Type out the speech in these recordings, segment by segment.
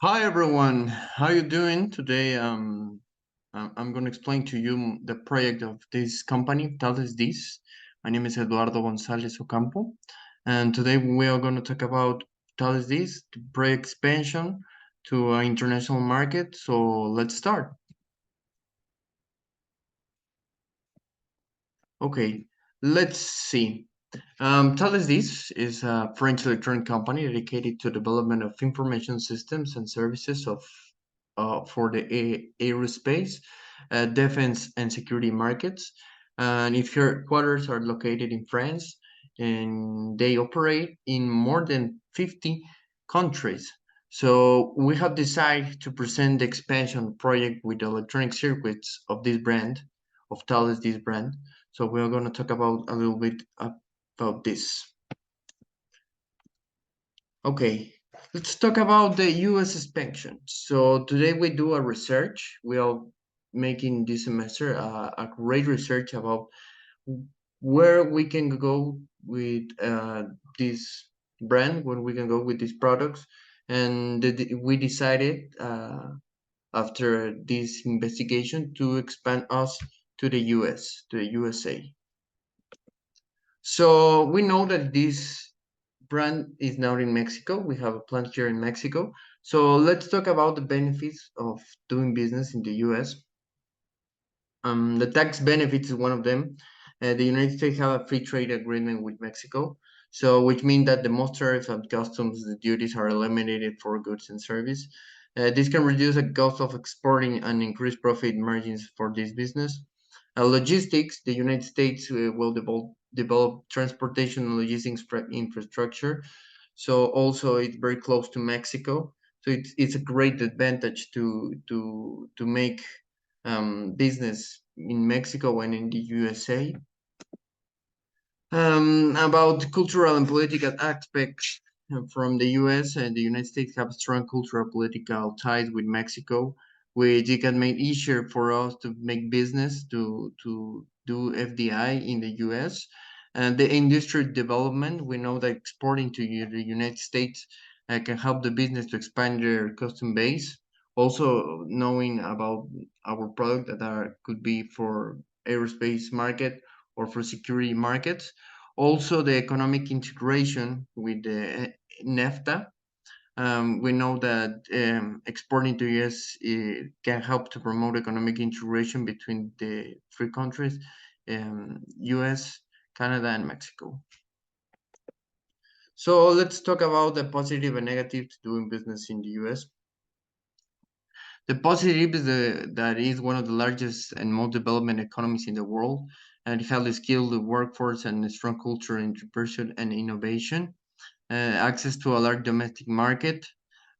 Hi everyone, how you doing today? I'm going to explain to you the project of this company, Tales This. My name is Eduardo González Ocampo, and today we are going to talk about Tales This, the project expansion to an international market. So let's start. Okay, let's see. Thales This is a French electronic company dedicated to development of information systems and services for the aerospace, defense, and security markets. And its headquarters are located in France, and they operate in more than 50 countries. So we have decided to present the expansion project with the electronic circuits of this brand, of Thales this brand. So we are going to talk about a little bit about this. Okay, let's talk about the U.S. expansion. So today we do a research. We are making this semester a great research about where we can go with this brand, where we can go with these products, and we decided after this investigation to expand us to the U.S. to the USA. So we know that this brand is now in Mexico. We have a plant here in Mexico. So let's talk about the benefits of doing business in the US. The tax benefits is one of them. The United States have a free trade agreement with Mexico, so which means that the most tariffs and customs duties are eliminated for goods and service. This can reduce the cost of exporting and increase profit margins for this business. Logistics, the United States will develop transportation and logistics infrastructure. So also it's very close to Mexico. So it's a great advantage to make business in Mexico and in the USA. About cultural and political aspects from the US and the United States have strong cultural political ties with Mexico, which it can make easier for us to make business to do FDI in the US. And the industry development, we know that exporting to the United States can help the business to expand their customer base. Also, knowing about our product that could be for aerospace market or for security markets. Also, the economic integration with the NAFTA. We know that exporting to US can help to promote economic integration between the three countries, US, Canada, and Mexico. So let's talk about the positive and negatives doing business in the US. The positive is that it is one of the largest and most development economies in the world, and it has a skilled workforce and a strong culture, entrepreneurship, and innovation. Access to a large domestic market,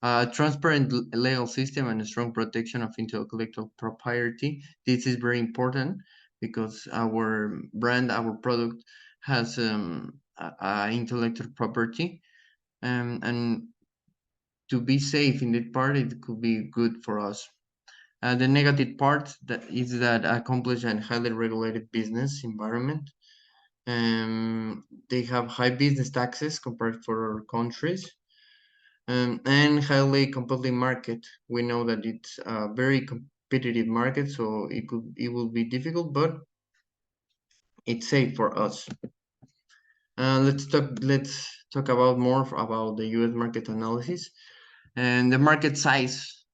a transparent legal system, and a strong protection of intellectual property. This is very important because our brand, our product has intellectual property, and to be safe in that part, it could be good for us. The negative part that is that accomplished and highly regulated business environment. They have high business taxes compared to other countries, and highly competitive market. We know that it's a very competitive market, so it will be difficult, but it's safe for us. Let's talk about more about the U.S. market analysis and the market size.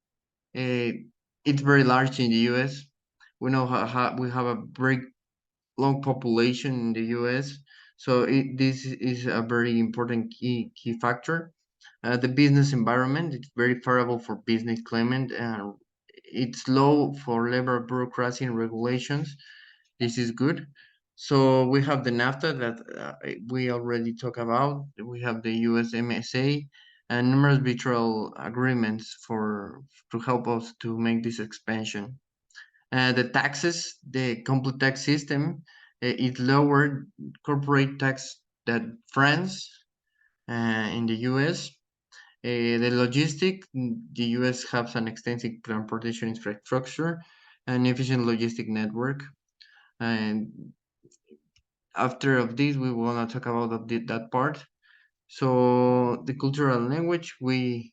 Uh, it's very large in the U.S. We know how we have a very long population in the US. So this is a very important key factor. The business environment, it's very favorable for business climate, and it's low for labor bureaucracy and regulations. This is good. So we have the NAFTA that we already talked about. We have the USMSA and numerous bilateral agreements for to help us to make this expansion. The taxes, the complete tax system, is lower corporate tax than France in the US. The logistic, the US has an extensive transportation infrastructure and efficient logistic network. And after of this, we want to talk about that part. So the cultural language, we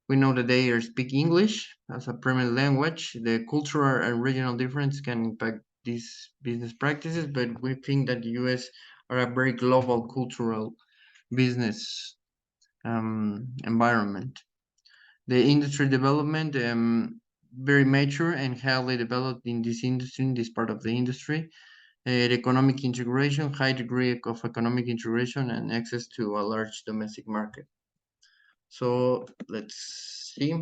We know that they speak English as a primary language. The cultural and regional difference can impact these business practices, but we think that the US are a very global cultural business environment. The industry development, very mature and highly developed in this industry, in this part of the industry. The economic integration, high degree of economic integration, and access to a large domestic market. So let's see.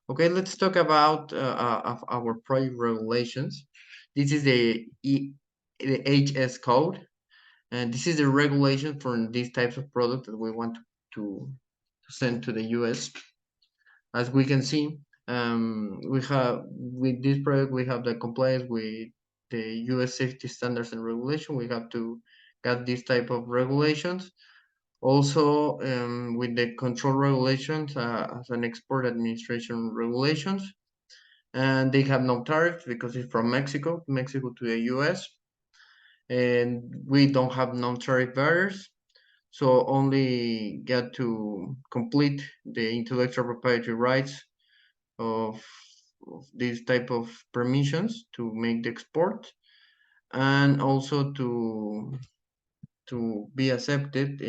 Okay, let's talk about of our project regulations. This is the HS code, and this is the regulation for these types of products that we want to send to the US. As we can see, we have with this product we have the compliance with the US safety standards and regulation. We have to get this type of regulations. Also, with the control regulations as an export administration regulations, and they have no tariffs because it's from Mexico to the US, and we don't have non-tariff barriers. So only get to complete the intellectual proprietary rights of, of this type of permissions to make the export, and also to be accepted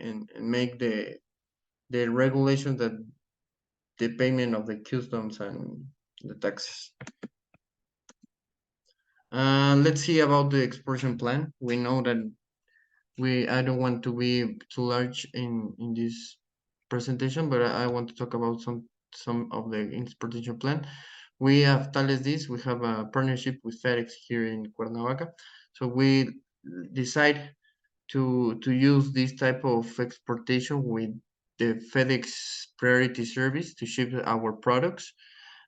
and make the regulations that the payment of the customs and the taxes. Let's see about the expansion plan. We know that I don't want to be too large in this presentation, but I want to talk about some of the exportation plan. We have Thales this. We have a partnership with FedEx here in Cuernavaca, so we decide to use this type of exportation with the FedEx Priority Service to ship our products.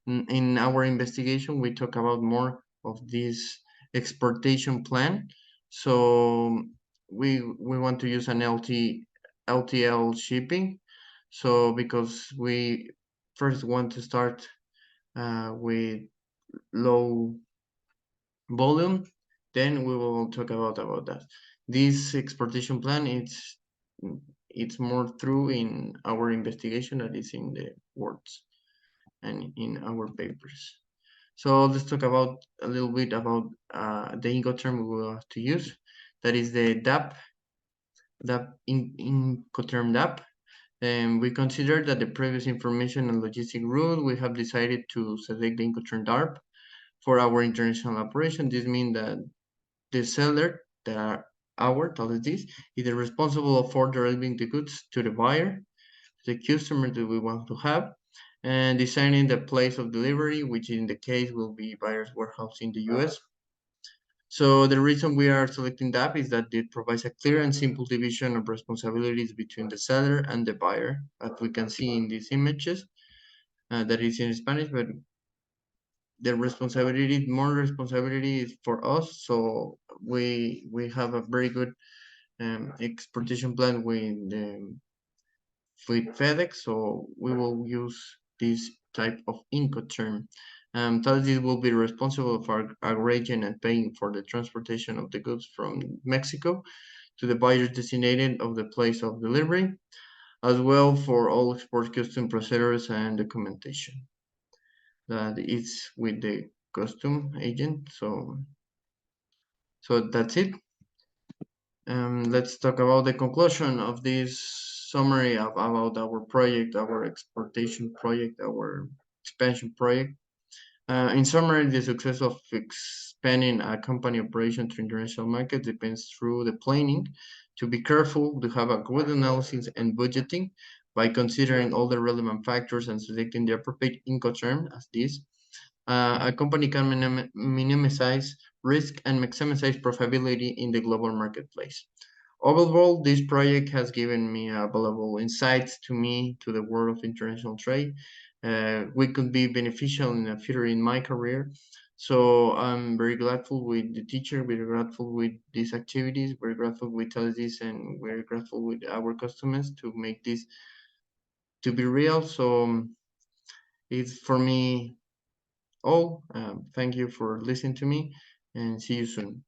In our investigation, we talk about more of this exportation plan. So we want to use an LTL shipping. So because we first want to start with low volume, then we will talk about that. This exportation plan, it's more through in our investigation that is in the words and in our papers. So let's talk about a little bit about the Incoterm we will have to use. That is the Incoterm DAP. And we consider that the previous information and logistic rule, we have decided to select the Incoterm DARP for our international operation. This means that the seller, that are our this, is the responsible for delivering the goods to the buyer, the customer that we want to have, and designing the place of delivery, which in the case will be buyer's warehouse in the US. So the reason we are selecting that is that it provides a clear and simple division of responsibilities between the seller and the buyer, as we can see in these images. That is in Spanish, but the more responsibility is for us. So we have a very good exportation plan with FedEx, so we will use this type of Incoterm. Thales will be responsible for arranging and paying for the transportation of the goods from Mexico to the buyer's designated of the place of delivery, as well for all export custom procedures and documentation. That is with the custom agent. So that's it. Let's talk about the conclusion of this summary about our project, our exportation project, our expansion project. In summary, the success of expanding a company operation to international markets depends through the planning, to be careful, to have a good analysis and budgeting by considering all the relevant factors and selecting the appropriate Incoterm as this. A company can minimize risk and maximize profitability in the global marketplace. Overall, this project has given me valuable insights to me to the world of international trade. We could be beneficial in the future in my career. So I'm very grateful with the teacher, very grateful with these activities, very grateful with this, and very grateful with our customers to make this to be real. So it's for me all. Thank you for listening to me, and see you soon.